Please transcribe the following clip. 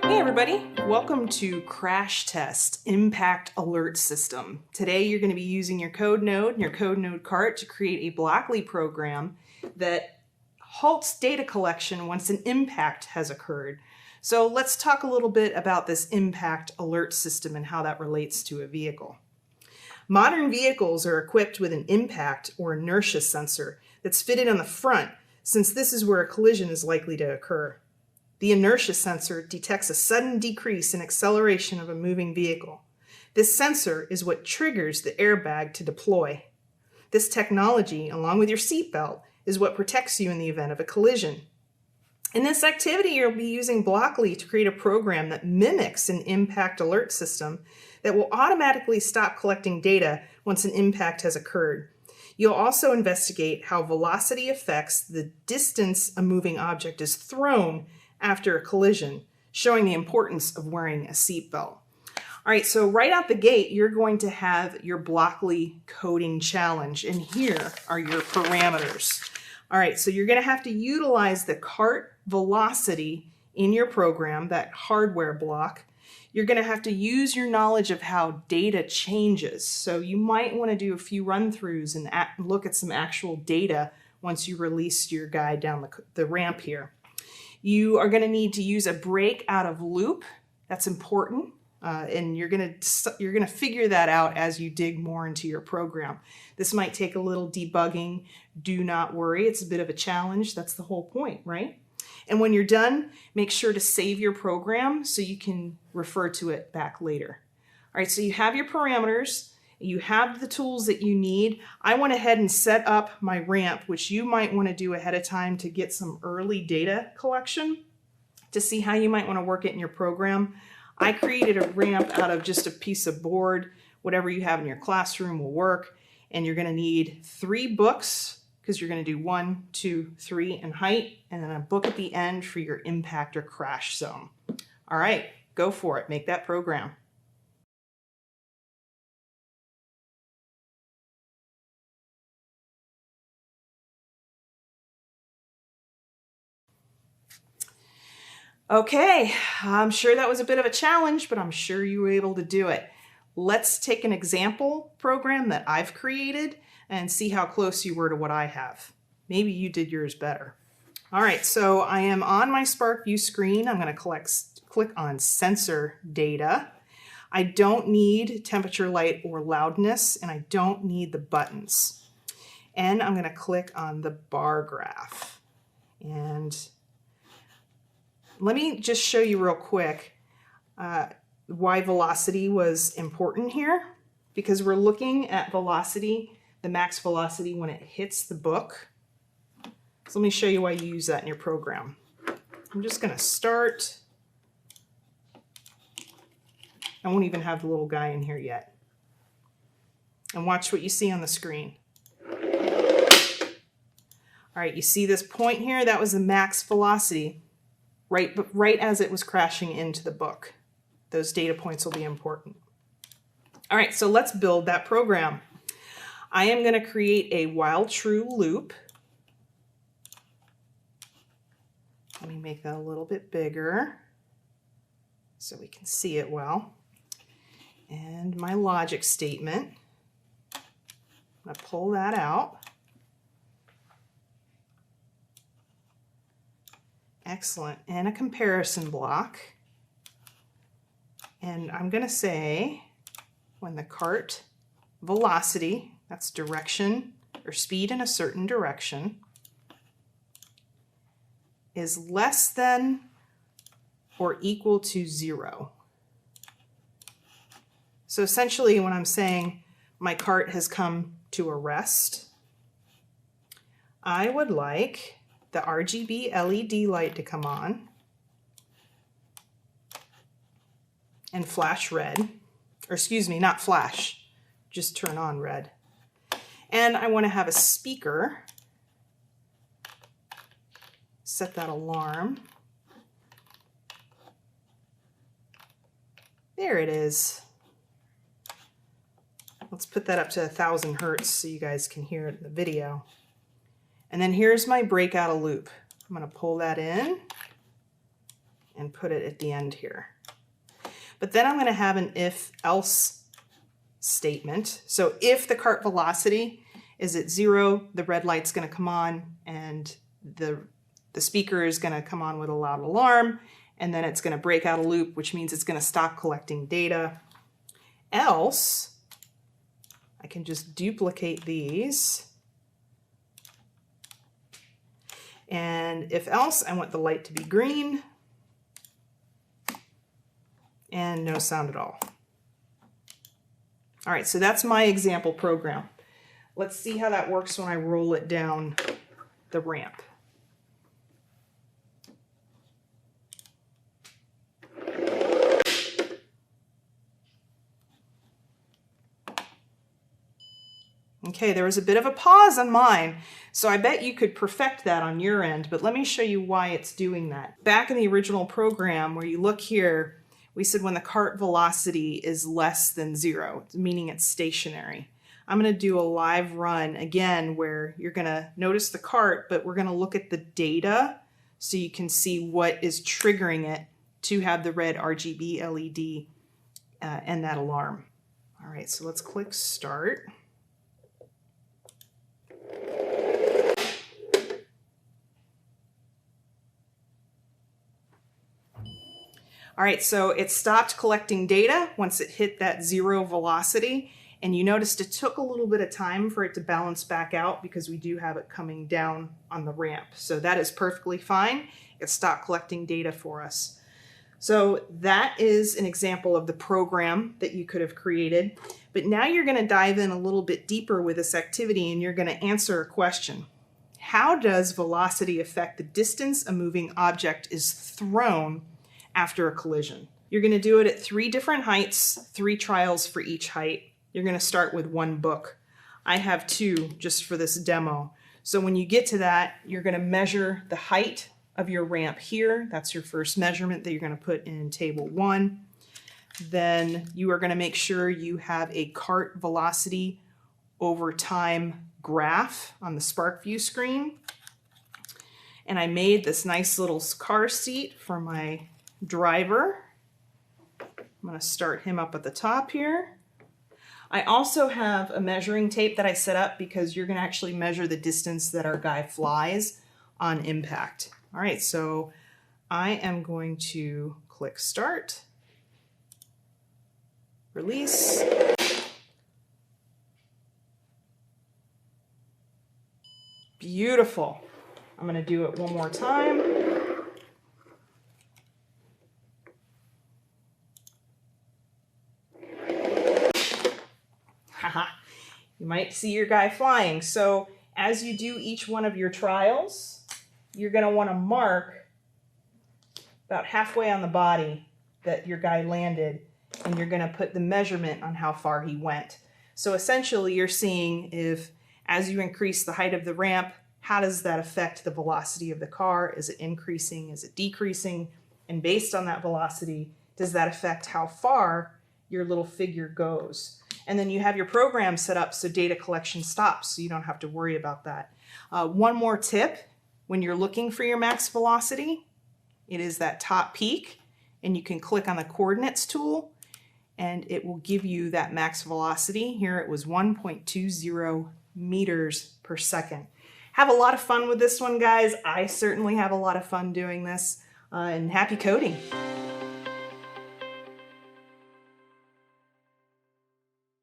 Hey everybody, welcome to Crash Test Impact Alert System. Today you're going to be using your code node and your code node cart to create a Blockly program that halts data collection once an impact has occurred. So let's talk a little bit about this impact alert system and how that relates to a vehicle. Modern vehicles are equipped with an impact or inertia sensor that's fitted on the front, since this is where a collision is likely to occur. The inertia sensor detects a sudden decrease in acceleration of a moving vehicle. This sensor is what triggers the airbag to deploy. This technology, along with your seatbelt, is what protects you in the event of a collision. In this activity, you'll be using Blockly to create a program that mimics an impact alert system that will automatically stop collecting data once an impact has occurred. You'll also investigate how velocity affects the distance a moving object is thrown after a collision, showing the importance of wearing a seatbelt. All right, so right out the gate, you're going to have your Blockly coding challenge, and here are your parameters. All right, so you're going to have to utilize the cart velocity in your program, that hardware block. You're going to have to use your knowledge of how data changes. So you might want to do a few run-throughs and look at some actual data once you release your guy down the ramp here. You are going to need to use a break out of loop. That's important, and you're going to figure that out as you dig more into your program. This might take a little debugging. Do not worry. It's a bit of a challenge. That's the whole point, right? And when you're done, make sure to save your program so you can refer to it back later. All right, so you have your parameters. You have the tools that you need. I went ahead and set up my ramp, which you might want to do ahead of time to get some early data collection to see how you might want to work it in your program. I created a ramp out of just a piece of board. Whatever you have in your classroom will work. And you're going to need 3 books because you're going to do 1, 2, 3 in height, and then a book at the end for your impact or crash zone. All right, go for it. Make that program. Okay, I'm sure that was a bit of a challenge, but I'm sure you were able to do it. Let's take an example program that I've created and see how close you were to what I have. Maybe you did yours better. All right, so I am on my SparkView screen. I'm going to click on sensor data. I don't need temperature, light, or loudness, and I don't need the buttons. And I'm going to click on the bar graph. And let me just show you real quick why velocity was important here, because we're looking at velocity, the max velocity when it hits the book. So let me show you why you use that in your program. I'm just going to start. I won't even have the little guy in here yet. And watch what you see on the screen. All right, you see this point here? That was the max velocity. Right as it was crashing into the book. Those data points will be important. All right, so let's build that program. I am going to create a while true loop. Let me make that a little bit bigger so we can see it well. And my logic statement. I'm going to pull that out. Excellent. And a comparison block. And I'm going to say when the cart velocity, that's direction or speed in a certain direction, is less than or equal to 0. So essentially when I'm saying my cart has come to a rest, I would like the RGB LED light to come on and flash red, or excuse me, not flash, just turn on red. And I want to have a speaker, set that alarm. There it is. Let's put that up to 1,000 hertz so you guys can hear it in the video. And then here's my break out of loop. I'm going to pull that in and put it at the end here. But then I'm going to have an if-else statement. So if the cart velocity is at 0, the red light's going to come on and the speaker is going to come on with a loud alarm, and then it's going to break out a loop, which means it's going to stop collecting data. Else, I can just duplicate these. And if else, I want the light to be green and no sound at all. All right, so that's my example program. Let's see how that works when I roll it down the ramp. Okay, there was a bit of a pause on mine, so I bet you could perfect that on your end, but let me show you why it's doing that. Back in the original program where you look here, we said when the cart velocity is less than 0, meaning it's stationary. I'm going to do a live run again where you're going to notice the cart, but we're going to look at the data so you can see what is triggering it to have the red RGB LED and that alarm. All right, so let's click start. All right, so it stopped collecting data once it hit that 0 velocity, and you noticed it took a little bit of time for it to balance back out because we do have it coming down on the ramp. So that is perfectly fine. It stopped collecting data for us. So that is an example of the program that you could have created. But now you're going to dive in a little bit deeper with this activity, and you're going to answer a question. How does velocity affect the distance a moving object is thrown after a collision? You're going to do it at 3 different heights, 3 trials for each height. You're going to start with 1 book. I have 2 just for this demo. So when you get to that, you're going to measure the height of your ramp here. That's your first measurement that you're going to put in table 1. Then you are going to make sure you have a cart velocity over time graph on the SparkView screen. And I made this nice little car seat for my driver. I'm going to start him up at the top here. I also have a measuring tape that I set up because you're going to actually measure the distance that our guy flies on impact. All right, so I am going to click start, release. Beautiful. I'm going to do it one more time. Haha. You might see your guy flying. So as you do each one of your trials, you're going to want to mark about halfway on the body that your guy landed, and you're going to put the measurement on how far he went. So essentially you're seeing if as you increase the height of the ramp, how does that affect the velocity of the car? Is it increasing? Is it decreasing? And based on that velocity, does that affect how far your little figure goes? And then you have your program set up so data collection stops, so you don't have to worry about that. One more tip, when you're looking for your max velocity, it is that top peak, and you can click on the coordinates tool, and it will give you that max velocity. Here it was 1.20 meters per second. Have a lot of fun with this one, guys. I certainly have a lot of fun doing this, and happy coding.